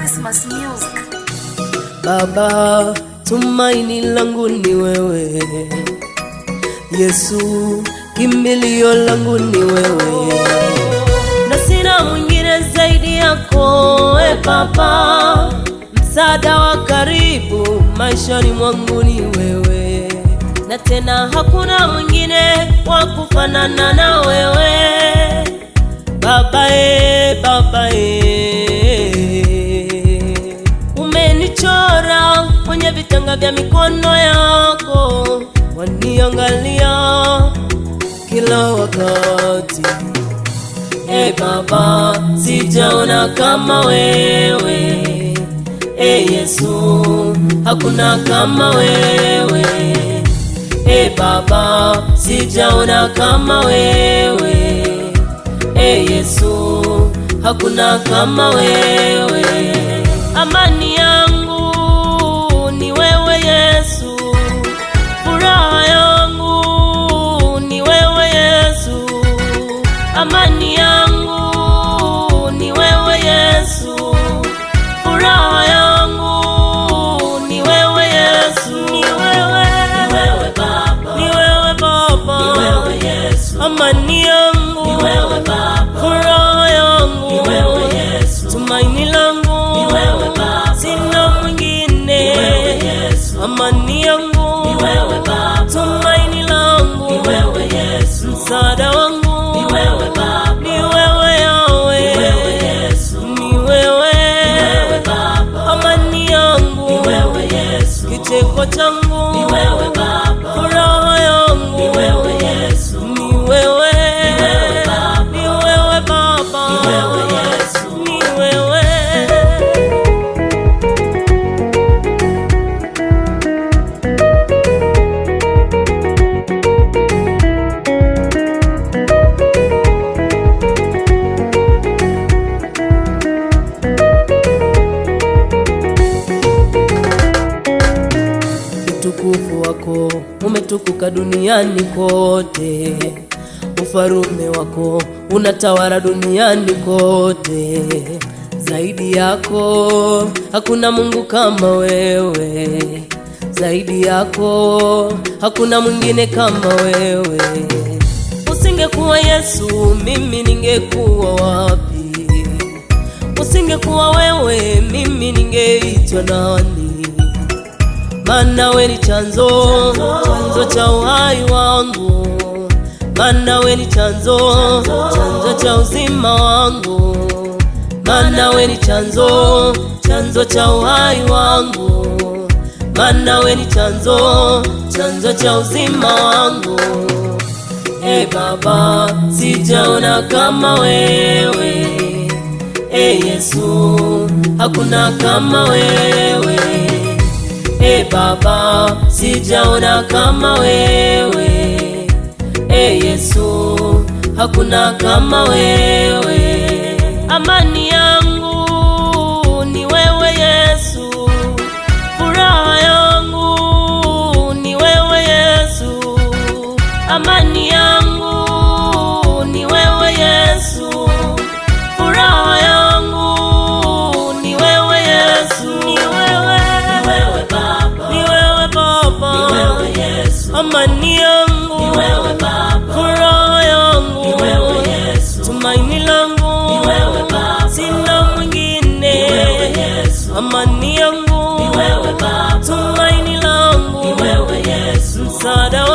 Christmas music. Baba, tumaini langu ni wewe. Yesu, kimbilio langu ni wewe. Na sina mwingine zaidi yako, Baba. Msaada wa karibu maishani mwangu ni wewe. Na tena hakuna mwingine wa kufanana na wewe. Baba Baba umenichora kwenye vitanga vya mikono yako, waniangalia kila wakati. Baba, sijaona kama wewe. Yesu, hakuna kama wewe. Baba, sijaona kama wewe. Yesu, hakuna kama wewe. Amani yangu ni wewe Yesu, furaha yangu ni wewe Yesu, amani yangu ni wewe Yesu, furaha yangu ni wewe Yesu. Ni wewe Baba, ni wewe Baba, ni wewe Yesu, amani yangu ni wewe Baba, furaha yangu ni wewe Yesu, tumaini langu ni wewe Baba, sina mwingine ni wewe Yesu, amani yangu ni wewe Baba, tumaini langu ni wewe Yesu, msaada wangu ni wewe Baba, ni wewe Yahweh, ni wewe Yesu, ni wewe Baba, amani yangu ni wewe Yesu, kicheko changu ni wewe Baba, furaha yangu ni wewe Yesu, ni wewe Baba, ni wewe Baba, ni wewe Yesu, ni wewe. Utukufu wako umetukuka duniani kote, ufarume wako unatawala duniani kote. Zaidi yako hakuna Mungu kama wewe, zaidi yako hakuna mwingine kama wewe. Usingekuwa Yesu, mimi ningekuwa wapi? Usingekuwa wewe, mimi ningeitwa nani? Maana wewe ni chanzo cha uhai wangu, maana wewe ni chanzo cha uzima wangu, maana wewe ni chanzo cha uhai wangu, maana wewe ni chanzo cha uzima wangu. Baba, sijaona kama wewe. Yesu, hakuna kama wewe. Baba, sijaona kama wewe. Yesu, hakuna kama wewe. Amani yangu ni wewe Yesu, furaha yangu ni wewe Yesu, amani yangu ni wewe Yesu, furaha yangu ni wewe Yesu, ni wewe Baba, ni wewe Baba, ni wewe Yesu, amani yangu ni wewe Baba, furaha yangu ni wewe Yesu, tumaini langu ni wewe Baba, sina mwingine ni wewe Yesu, amani yangu ni wewe Baba, tumaini langu ni wewe Yesu, msaada